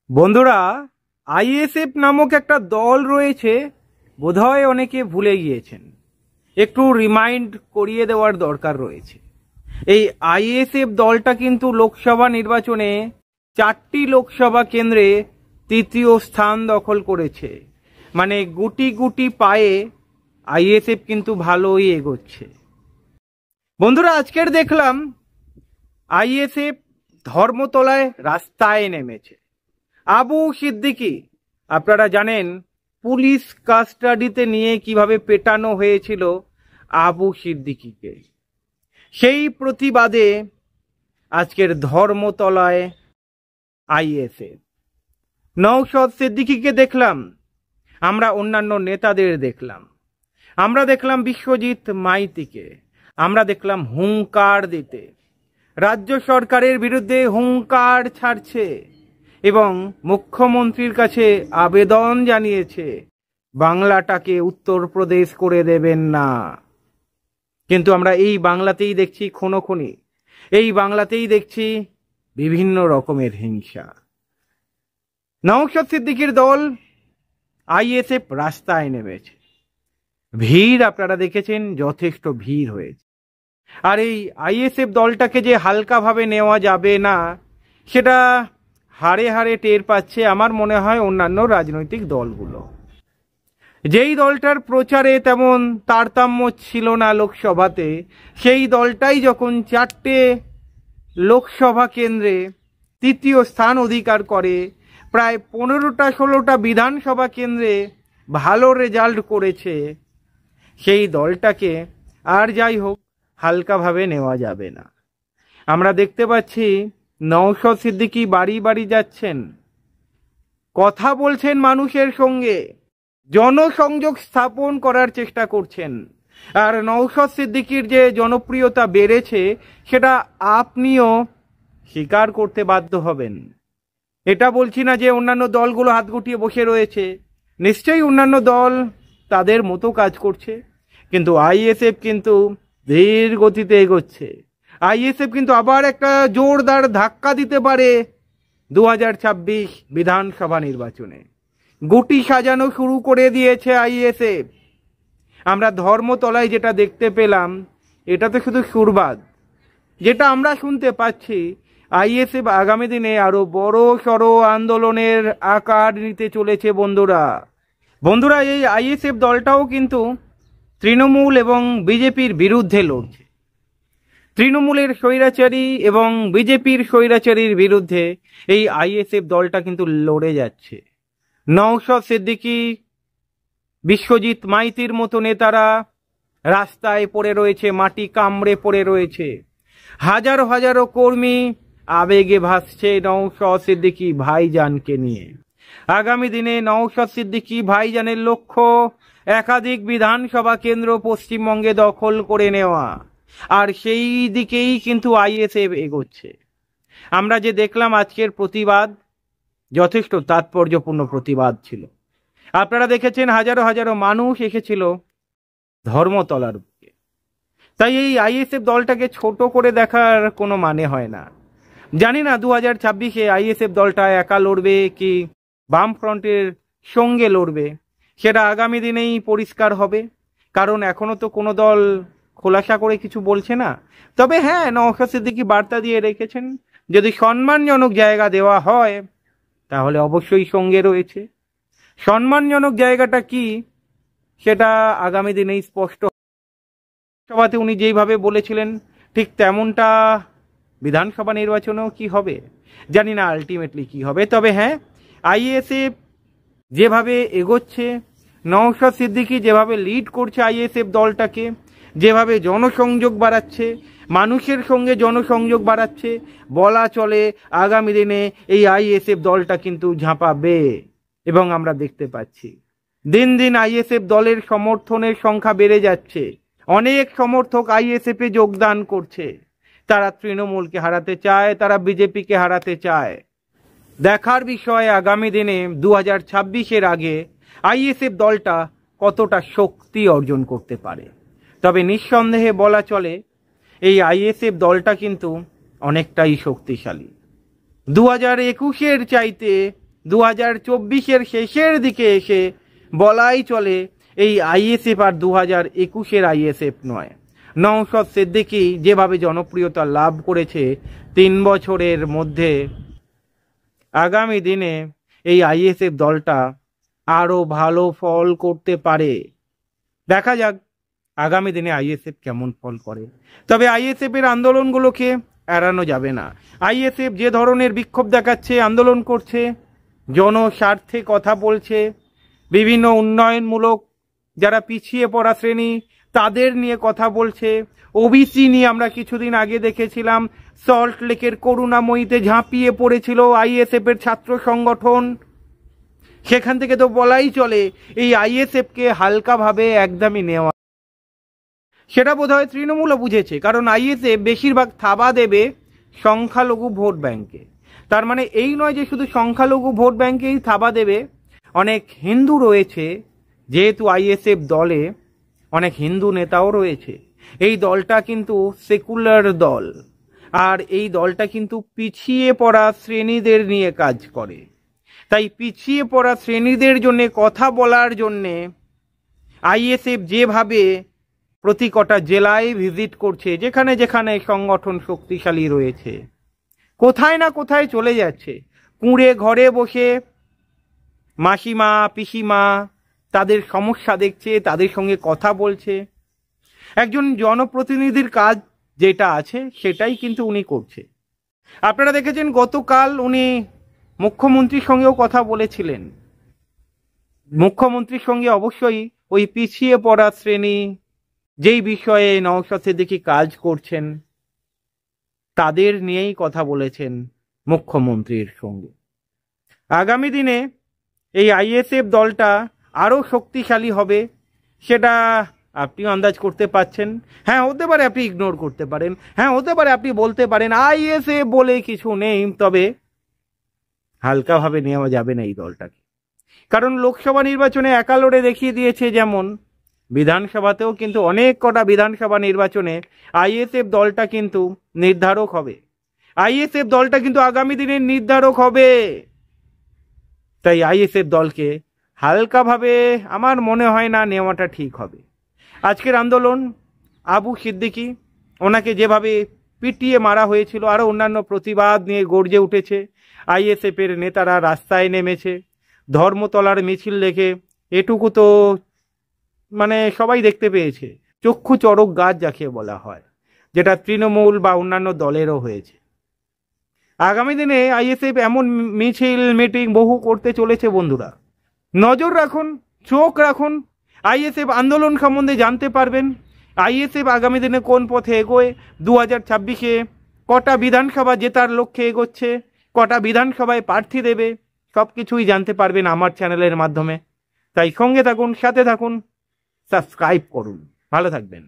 বন্ধুরা, আইএসএফ নামক একটা দল রয়েছে, বোধহয় অনেকে ভুলে গিয়েছেন। একটু রিমাইন্ড করিয়ে দেওয়ার দরকার রয়েছে। এই আইএসএফ দলটা কিন্তু লোকসভা নির্বাচনে 4টি লোকসভা কেন্দ্রে তৃতীয় স্থান দখল করেছে। মানে গুটি গুটি পায়ে আইএসএফ কিন্তু ভালোই এগোচ্ছে। বন্ধুরা, আজকের দেখলাম আইএসএফ ধর্মতলায় রাস্তায় নেমেছে। আবু সিদ্দিকী, আপনারা জানেন পুলিশ কাস্টাডিতে নিয়ে কিভাবে পেটানো হয়েছিল আবু সিদ্দিকীকে। সেই প্রতিবাদে আজকের ধর্মতলায় আইএসএফ। নওশাদ সিদ্দিকীকে দেখলাম, আমরা অন্যান্য নেতাদের দেখলাম, আমরা দেখলাম বিশ্বজিৎ মাইতিকে, আমরা দেখলাম হুঙ্কার দিতে, রাজ্য সরকারের বিরুদ্ধে হুঙ্কার ছাড়ছে এবং মুখ্যমন্ত্রীর কাছে আবেদন জানিয়েছে বাংলাটাকে উত্তরপ্রদেশ করে দেবেন না। কিন্তু আমরা এই বাংলাতেই দেখছি খুনোখুনি, এই বাংলাতেই দেখছি বিভিন্ন রকমের হিংসা। নওশাদ সিদ্দিকীর দল আইএসএফ রাস্তায় নেমেছে। ভিড় আপনারা দেখেছেন, যথেষ্ট ভিড় হয়েছে। আর এই আইএসএফ দলটাকে যে হালকাভাবে নেওয়া যাবে না, সেটা হাড়ে হাড়ে টের পাচ্ছে আমার মনে হয় অন্যান্য রাজনৈতিক দলগুলো। যেই দলটার প্রচারে তেমন তারতম্য ছিল না লোকসভাতে, সেই দলটাই যখন 4টে লোকসভা কেন্দ্রে তৃতীয় স্থান অধিকার করে, প্রায় 15টা-16টা বিধানসভা কেন্দ্রে ভালো রেজাল্ট করেছে, সেই দলটাকে আর যাই হোক হালকাভাবে নেওয়া যাবে না। আমরা দেখতে পাচ্ছি নওশাদ সিদ্দিকী বাড়ি বাড়ি যাচ্ছেন, কথা বলছেন মানুষের সঙ্গে, জনসংযোগ স্থাপন করার চেষ্টা করছেন। আর নওশাদ সিদ্দিকীর যে জনপ্রিয়তা বেড়েছে, সেটা আপনিও স্বীকার করতে বাধ্য হবেন। এটা বলছি না যে অন্যান্য দলগুলো হাত গুটিয়ে বসে রয়েছে, নিশ্চয়ই অন্যান্য দল তাদের মতো কাজ করছে, কিন্তু আইএসএফ কিন্তু ধীর গতিতে এগোচ্ছে। আইএসএফ কিন্তু আবার একটা জোরদার ধাক্কা দিতে পারে 2026 বিধানসভা নির্বাচনে। গুটি সাজানো শুরু করে দিয়েছে আইএসএফ। আমরা ধর্মতলায় যেটা দেখতে পেলাম, এটা তো শুধু সুরবাদ। যেটা আমরা শুনতে পাচ্ছি, আইএসএফ আগামী দিনে আরো বড় সড়ো আন্দোলনের আকার নিতে চলেছে। বন্ধুরা, এই আইএসএফ দলটাও কিন্তু তৃণমূল এবং বিজেপির বিরুদ্ধে লড়ছে। তৃণমূলের স্বৈরাচারী এবং বিজেপির স্বৈরাচারীর বিরুদ্ধে এই আইএসএফ দলটা কিন্তু লড়ে যাচ্ছে। নওশাদ সিদ্দিকী, বিশ্বজিৎ মাইতির মতো নেতারা রাস্তায় পড়ে রয়েছে, মাটি কামড়ে পড়ে রয়েছে। হাজারো হাজারো কর্মী আবেগে ভাসছে নওশাদ সিদ্দিকী ভাইজানকে নিয়ে। আগামী দিনে নওশাদ সিদ্দিকী ভাইজানের লক্ষ্য একাধিক বিধানসভা কেন্দ্র পশ্চিমবঙ্গে দখল করে নেওয়া, আর সেই দিকেই কিন্তু আইএসএফ এগোচ্ছে। আমরা যে দেখলাম আজকের প্রতিবাদ, যথেষ্ট তাৎপর্যপূর্ণ প্রতিবাদ ছিল। আপনারা দেখেছেন হাজারো হাজারো মানুষ এসেছিল ধর্মতলার বুকে। তাই এই আইএসএফ দলটাকে ছোট করে দেখার কোনো মানে হয় না। জানি না 2026-এ আইএসএফ দলটা একা লড়বে কি বামফ্রন্টের সঙ্গে লড়বে, সেটা আগামী দিনেই পরিষ্কার হবে। কারণ এখনো তো কোনো দল খোলাসা করে কিছু বলছে না। তবে হ্যাঁ, নওশাদ সিদ্দিকী বার্তা দিয়ে রেখেছেন, যদি সম্মানজনক জায়গা দেওয়া হয় তাহলে অবশ্যই সঙ্গে রয়েছে। সম্মানজনক জায়গাটা কি, সেটা আগামী দিনেই স্পষ্ট। সভাতে উনি যেইভাবে বলেছিলেন, ঠিক তেমনটা বিধানসভা নির্বাচনেও কি হবে জানি না, আলটিমেটলি কি হবে। তবে হ্যাঁ, আইএসএফ যেভাবে এগোচ্ছে, নওশাদ সিদ্দিকী যেভাবে লিড করছে আইএসএফ দলটাকে, যেভাবে জনসংযোগ বাড়াচ্ছে, মানুষের সঙ্গে জনসংযোগ বাড়াচ্ছে, বলা চলে আগামী দিনে এই আইএসএফ দলটা কিন্তু ঝাঁপাবে। এবং আমরা দেখতে পাচ্ছি দিন দিন আইএসএফ দলের সমর্থনের সংখ্যা বেড়ে যাচ্ছে। অনেক সমর্থক আইএসএফে যোগদান করছে। তারা তৃণমূলকে হারাতে চায়, তারা বিজেপিকে হারাতে চায়। দেখার বিষয় আগামী দিনে 2026-এর আগে আইএসএফ দলটা কতটা শক্তি অর্জন করতে পারে। তবে নিঃসন্দেহে বলা চলে এই আইএসএফ দলটা কিন্তু অনেকটাই শক্তিশালী। 2021-এর চাইতে 2024-এর শেষের দিকে এসে বলাই চলে এই আইএসএফ আর 2021-এর আইএসএফ নয়। নওশাদ সিদ্দিকী যেভাবে জনপ্রিয়তা লাভ করেছে 3 বছরের মধ্যে, আগামী দিনে এই আইএসএফ দলটা আরো ভালো ফল করতে পারে। দেখা যাক আগামী দিনে আইএসএফ কেমন ফল করে। তবে আইএসএফ এর আন্দোলনগুলোকে এড়ানো যাবে না। আইএসএফ যে ধরনের বিক্ষোভ দেখাচ্ছে, আন্দোলন করছে, জনস্বার্থে কথা বলছে, বিভিন্ন উন্নয়নমূলক যারা পিছিয়ে পড়া শ্রেণী তাদের নিয়ে কথা বলছে, ওবিসি নিয়ে আমরা কিছুদিন আগে দেখেছিলাম সল্ট লেকের করুণাময়ীতে ঝাঁপিয়ে পড়েছিল আইএসএফ এর ছাত্র সংগঠন। সেখান থেকে তো বলাই চলে এই আইএসএফ কে হালকাভাবে একদমই নেওয়া। সেটা বোধহয় তৃণমূলও বুঝেছে, কারণ আইএসএফ বেশিরভাগ থাবা দেবে সংখ্যালঘু ভোট ব্যাংকে। তার মানে এই নয় যে শুধু সংখ্যালঘু ভোট ব্যাংকেই থাবা দেবে, অনেক হিন্দু রয়েছে, যেহেতু আইএসএফ দলে অনেক হিন্দু নেতাও রয়েছে। এই দলটা কিন্তু সেকুলার দল, আর এই দলটা কিন্তু পিছিয়ে পড়া শ্রেণীদের নিয়ে কাজ করে। তাই পিছিয়ে পড়া শ্রেণীদের জন্য কথা বলার জন্যে আইএসএফ যেভাবে প্রতি কটা জেলায় ভিজিট করছে, যেখানে যেখানে সংগঠন শক্তিশালী রয়েছে, কোথায় না কোথায় চলে যাচ্ছে, কুঁড়ে ঘরে বসে মাসিমা পিসিমা তাদের সমস্যা দেখছে, তাদের সঙ্গে কথা বলছে। একজন জনপ্রতিনিধির কাজ যেটা আছে সেটাই কিন্তু উনি করছে। আপনারা দেখেছেন গতকাল উনি মুখ্যমন্ত্রীর সঙ্গেও কথা বলেছিলেন। মুখ্যমন্ত্রীর সঙ্গে অবশ্যই ওই পিছিয়ে পড়া শ্রেণী যেই বিষয়ে নওশাদ সিদ্দিকী কাজ করছেন তাদের নিয়েই কথা বলেছেন মুখ্যমন্ত্রীর সঙ্গে। আগামী দিনে এই আইএসএফ দলটা আরো শক্তিশালী হবে, সেটা আপনি আন্দাজ করতে পারছেন। হ্যাঁ, হতে পারে আপনি ইগনোর করতে পারেন, হ্যাঁ হতে পারে আপনি বলতে পারেন আইএসএফ বলে কিছু নেই, তবে হালকাভাবে নেওয়া যাবে না এই দলটাকে। কারণ লোকসভা নির্বাচনে একা লড়ে দেখিয়ে দিয়েছে, যেমন বিধানসভাতেও কিন্তু অনেক কটা বিধানসভা নির্বাচনে আইএসএফ দলটা কিন্তু নির্ধারক হবে। আইএসএফ দলটা কিন্তু আগামী দিনের নির্ধারক হবে। তাই আইএসএফ দলকে হালকাভাবে আমার মনে হয় না নেওয়াটা ঠিক হবে। আজকের আন্দোলন, আবু সিদ্দিকী ওনাকে যেভাবে পিটিয়ে মারা হয়েছিল, আরও অন্যান্য প্রতিবাদ নিয়ে গর্জে উঠেছে। আইএসএফ এর নেতারা রাস্তায় নেমেছে, ধর্মতলার মিছিল দেখে এটুকু তো মানে সবাই দেখতে পেয়েছে, চক্ষু চড়ক গাছ যাকে বলা হয়, যেটা তৃণমূল বা অন্যান্য দলেরও হয়েছে। আগামী দিনে আইএসএফ এমন মিছিল মিটিং বহু করতে চলেছে। বন্ধুরা নজর রাখুন, চোখ রাখুন, আইএসএফ আন্দোলন সম্বন্ধে জানতে পারবেন। আইএসএফ আগামী দিনে কোন পথে এগোয়, 2026-এ কটা বিধানসভা জেতার লক্ষ্যে এগোচ্ছে, কটা বিধানসভায় প্রার্থী দেবে, সব কিছুই জানতে পারবেন আমার চ্যানেলের মাধ্যমে। তাই সঙ্গে থাকুন, সাথে থাকুন, সাবস্ক্রাইব করুন। ভালো থাকবেন।